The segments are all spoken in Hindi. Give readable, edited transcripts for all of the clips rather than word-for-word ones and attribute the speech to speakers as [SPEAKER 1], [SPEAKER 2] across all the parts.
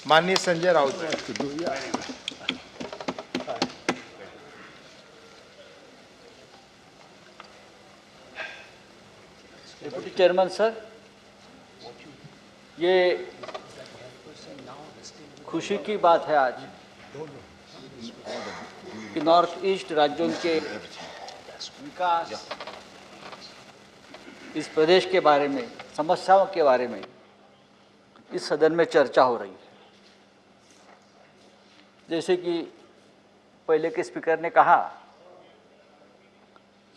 [SPEAKER 1] माननीय संजय राउत जी।
[SPEAKER 2] डिप्टी चेयरमैन सर, ये खुशी की बात है आज कि नॉर्थ ईस्ट राज्यों के विकास, इस प्रदेश के बारे में, समस्याओं के बारे में इस सदन में चर्चा हो रही है। जैसे कि पहले के स्पीकर ने कहा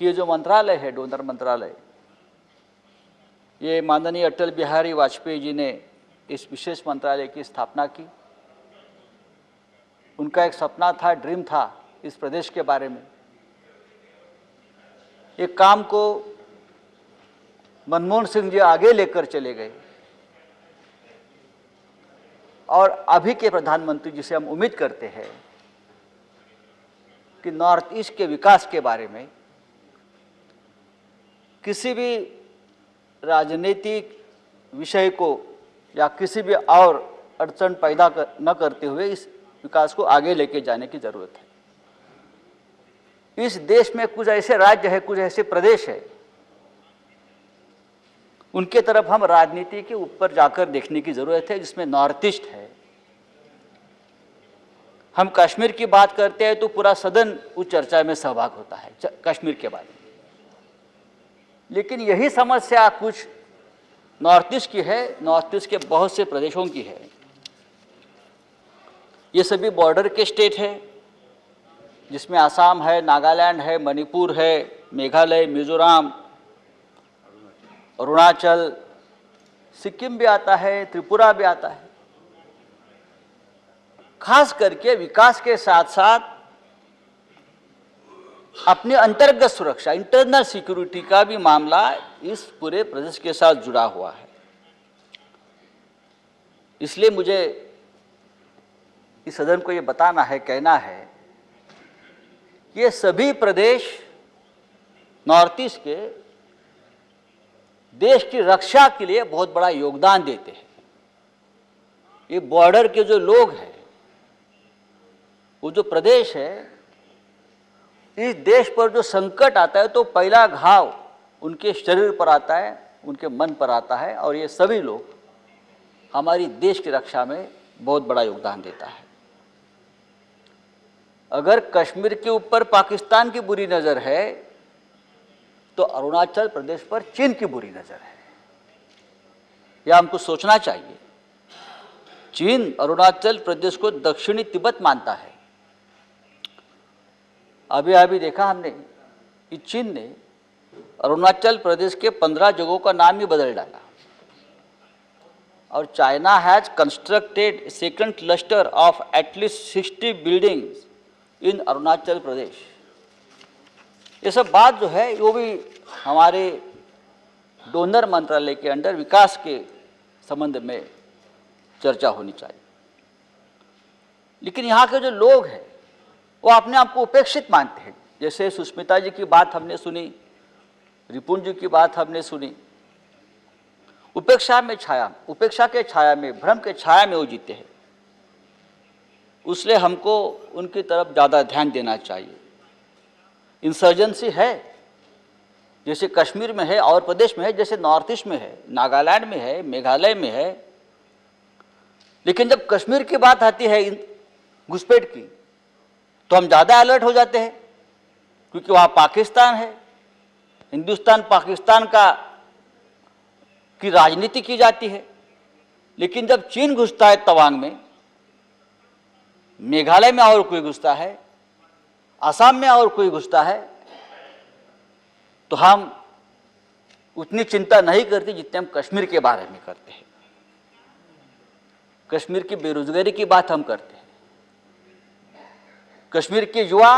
[SPEAKER 2] कि ये जो मंत्रालय है, डोनर मंत्रालय, ये माननीय अटल बिहारी वाजपेयी जी ने इस विशेष मंत्रालय की स्थापना की। उनका एक सपना था, ड्रीम था इस प्रदेश के बारे में। एक काम को मनमोहन सिंह जी आगे लेकर चले गए और अभी के प्रधानमंत्री जिसे हम उम्मीद करते हैं कि नॉर्थ ईस्ट के विकास के बारे में किसी भी राजनीतिक विषय को या किसी भी और अड़चन पैदा न करते हुए इस विकास को आगे लेके जाने की जरूरत है। इस देश में कुछ ऐसे राज्य है, कुछ ऐसे प्रदेश है, उनके तरफ हम राजनीति के ऊपर जाकर देखने की जरूरत है, जिसमें नॉर्थ ईस्ट है। हम कश्मीर की बात करते हैं तो पूरा सदन उस चर्चा में सहभाग होता है कश्मीर के बारे में, लेकिन यही समस्या कुछ नॉर्थ ईस्ट की है, नॉर्थ ईस्ट के बहुत से प्रदेशों की है। ये सभी बॉर्डर के स्टेट है, जिसमें आसाम है, नागालैंड है, मणिपुर है, मेघालय, मिजोरम, अरुणाचल, सिक्किम भी आता है, त्रिपुरा भी आता है। खास करके विकास के साथ साथ अपनी अंतर्गत सुरक्षा, इंटरनल सिक्योरिटी का भी मामला इस पूरे प्रदेश के साथ जुड़ा हुआ है। इसलिए मुझे इस सदन को ये बताना है, कहना है, ये सभी प्रदेश नॉर्थ ईस्ट के देश की रक्षा के लिए बहुत बड़ा योगदान देते हैं। ये बॉर्डर के जो लोग हैं, वो जो प्रदेश है, इस देश पर जो संकट आता है तो पहला घाव उनके शरीर पर आता है, उनके मन पर आता है, और ये सभी लोग हमारी देश की रक्षा में बहुत बड़ा योगदान देता है। अगर कश्मीर के ऊपर पाकिस्तान की बुरी नज़र है तो अरुणाचल प्रदेश पर चीन की बुरी नज़र है। यह हमको सोचना चाहिए। चीन अरुणाचल प्रदेश को दक्षिणी तिब्बत मानता है। अभी अभी देखा हमने कि चीन ने अरुणाचल प्रदेश के 15 जगहों का नाम ही बदल डाला, और China has constructed second cluster of at least 60 buildings in Arunachal Pradesh. ये सब बात जो है वो भी हमारे डोनर मंत्रालय के अंडर विकास के संबंध में चर्चा होनी चाहिए। लेकिन यहाँ के जो लोग हैं वो अपने आप को उपेक्षित मानते हैं। जैसे सुष्मिता जी की बात हमने सुनी, रिपुन जी की बात हमने सुनी। उपेक्षा के छाया में, भ्रम के छाया में वो जीते हैं। इसलिए हमको उनकी तरफ ज़्यादा ध्यान देना चाहिए। इंसर्जेंसी है, जैसे कश्मीर में है और प्रदेश में है, जैसे नॉर्थ ईस्ट में है, नागालैंड में है, मेघालय में है। लेकिन जब कश्मीर की बात आती है घुसपैठ की, तो हम ज़्यादा अलर्ट हो जाते हैं, क्योंकि वहाँ पाकिस्तान है। हिंदुस्तान पाकिस्तान की राजनीति की जाती है। लेकिन जब चीन घुसता है तवांग में, मेघालय में और कोई घुसता है, असम में और कोई घुसता है, तो हम उतनी चिंता नहीं करते जितने हम कश्मीर के बारे में करते हैं। कश्मीर की बेरोजगारी की बात हम करते हैं। कश्मीर के युवा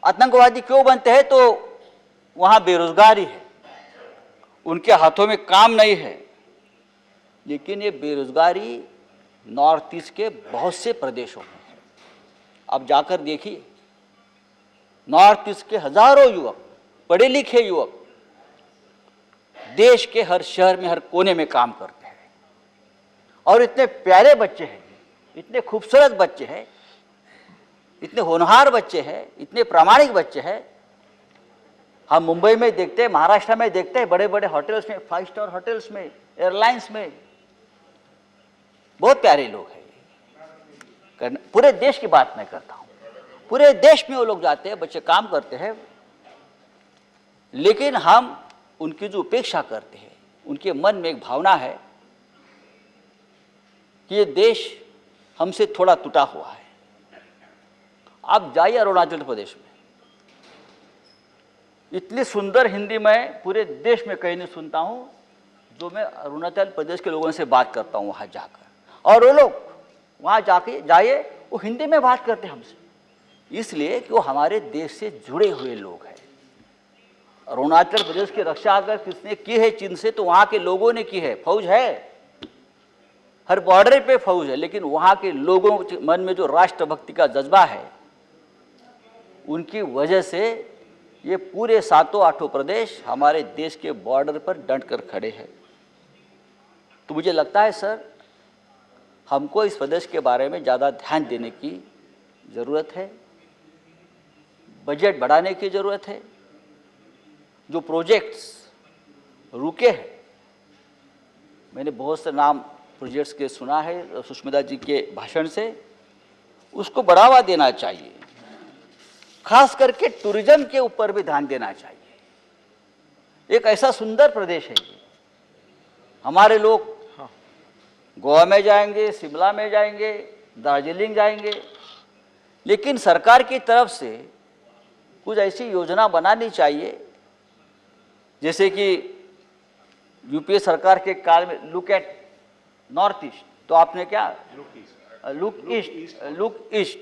[SPEAKER 2] आतंकवादी क्यों बनते हैं? तो वहाँ बेरोजगारी है, उनके हाथों में काम नहीं है। लेकिन ये बेरोजगारी नॉर्थ ईस्ट के बहुत से प्रदेशों में है। आप जाकर देखिए, नॉर्थ ईस्ट के हजारों युवक, पढ़े लिखे युवक, देश के हर शहर में, हर कोने में काम करते हैं, और इतने प्यारे बच्चे हैं इतने खूबसूरत बच्चे हैं, इतने होनहार बच्चे हैं, इतने प्रामाणिक बच्चे हैं। हम मुंबई में देखते हैं, महाराष्ट्र में देखते हैं, बड़े बड़े होटल्स में, 5 स्टार होटल्स में, एयरलाइंस में, बहुत प्यारे लोग हैं। पूरे देश की बात मैं करता हूं, पूरे देश में वो लोग जाते हैं, बच्चे काम करते हैं, लेकिन हम उनकी जो उपेक्षा करते हैं, उनके मन में एक भावना है कि ये देश हमसे थोड़ा टूटा हुआ है। आप जाइए अरुणाचल प्रदेश में, इतनी सुंदर हिंदी मैं पूरे देश में कहीं नहीं सुनता हूं जो मैं अरुणाचल प्रदेश के लोगों से बात करता हूं वहां जाकर, और वो लोग वहां जाके जाइए वो हिंदी में बात करते हैं हमसे, इसलिए कि वो हमारे देश से जुड़े हुए लोग हैं। अरुणाचल प्रदेश की रक्षा अगर किसने की है चीन से, तो वहां के लोगों ने की है। फौज है, हर बॉर्डर पे फौज है, लेकिन वहां के लोगों के मन में जो राष्ट्रभक्ति का जज्बा है, उनकी वजह से ये पूरे 7-8 प्रदेश हमारे देश के बॉर्डर पर डट कर खड़े हैं। तो मुझे लगता है सर, हमको इस प्रदेश के बारे में ज़्यादा ध्यान देने की ज़रूरत है, बजट बढ़ाने की ज़रूरत है। जो प्रोजेक्ट्स रुके हैं, मैंने बहुत से नाम प्रोजेक्ट्स के सुना है सुष्मिता जी के भाषण से, उसको बढ़ावा देना चाहिए। खास करके टूरिज्म के ऊपर भी ध्यान देना चाहिए। एक ऐसा सुंदर प्रदेश है ये, हमारे लोग गोवा में जाएंगे, शिमला में जाएंगे, दार्जिलिंग जाएंगे, लेकिन सरकार की तरफ से कुछ ऐसी योजना बनानी चाहिए, जैसे कि यूपीए सरकार के काल में लुक एट नॉर्थ ईस्ट, तो आपने क्या लुक ईस्ट,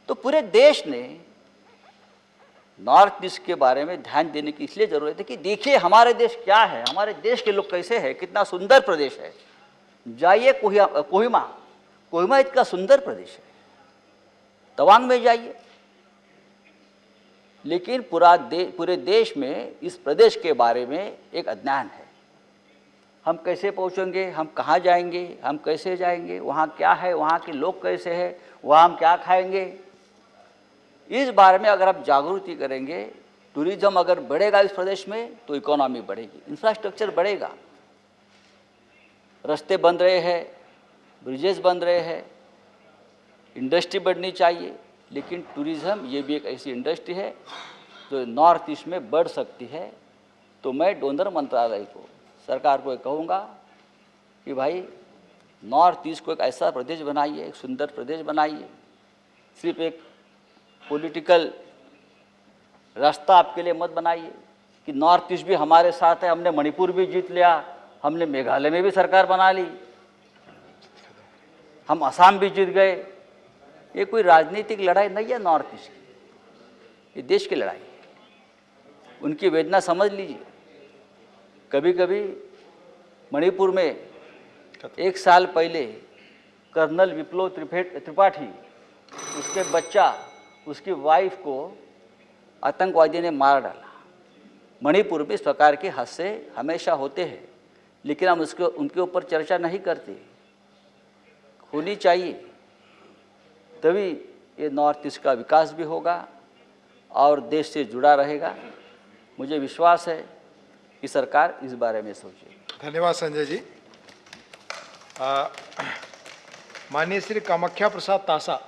[SPEAKER 2] तो पूरे देश ने नॉर्थ ईस्ट के बारे में ध्यान देने की इसलिए जरूरत है कि देखिए हमारे देश क्या है, हमारे देश के लोग कैसे हैं, कितना सुंदर प्रदेश है। जाइए कोहिमा इतना सुंदर प्रदेश है, तवांग में जाइए, लेकिन पूरे देश में इस प्रदेश के बारे में एक अज्ञान है। हम कैसे पहुंचेंगे, हम कहाँ जाएंगे, हम कैसे जाएंगे, वहाँ क्या है, वहाँ के लोग कैसे हैं, वहाँ हम क्या खाएंगे, इस बारे में अगर आप जागृति करेंगे, टूरिज्म अगर बढ़ेगा इस प्रदेश में तो इकोनॉमी बढ़ेगी, इंफ्रास्ट्रक्चर बढ़ेगा। रास्ते बन रहे हैं, ब्रिजेस बन रहे हैं, इंडस्ट्री बढ़नी चाहिए, लेकिन टूरिज्म ये भी एक ऐसी इंडस्ट्री है जो नॉर्थ ईस्ट में बढ़ सकती है। तो मैं डोनर मंत्रालय को, सरकार को कहूँगा कि भाई नॉर्थ ईस्ट को एक ऐसा प्रदेश बनाइए, एक सुंदर प्रदेश बनाइए। सिर्फ एक पॉलिटिकल रास्ता आपके लिए मत बनाइए कि नॉर्थ ईस्ट भी हमारे साथ है, हमने मणिपुर भी जीत लिया, हमने मेघालय में भी सरकार बना ली, हम असम भी जीत गए। ये कोई राजनीतिक लड़ाई नहीं है नॉर्थ ईस्ट की, ये देश की लड़ाई है। उनकी वेदना समझ लीजिए। कभी कभी मणिपुर में 1 साल पहले कर्नल विप्लव त्रिपाठी, उसके बच्चा, उसकी वाइफ को आतंकवादी ने मार डाला। मणिपुर में इस प्रकार के हादसे हमेशा होते हैं, लेकिन हम उनके ऊपर चर्चा नहीं करते। होनी चाहिए, तभी ये नॉर्थ ईस्ट का विकास भी होगा और देश से जुड़ा रहेगा। मुझे विश्वास है कि सरकार इस बारे में सोचे।
[SPEAKER 1] धन्यवाद संजय जी। माननीय श्री कामाख्या प्रसाद तासा।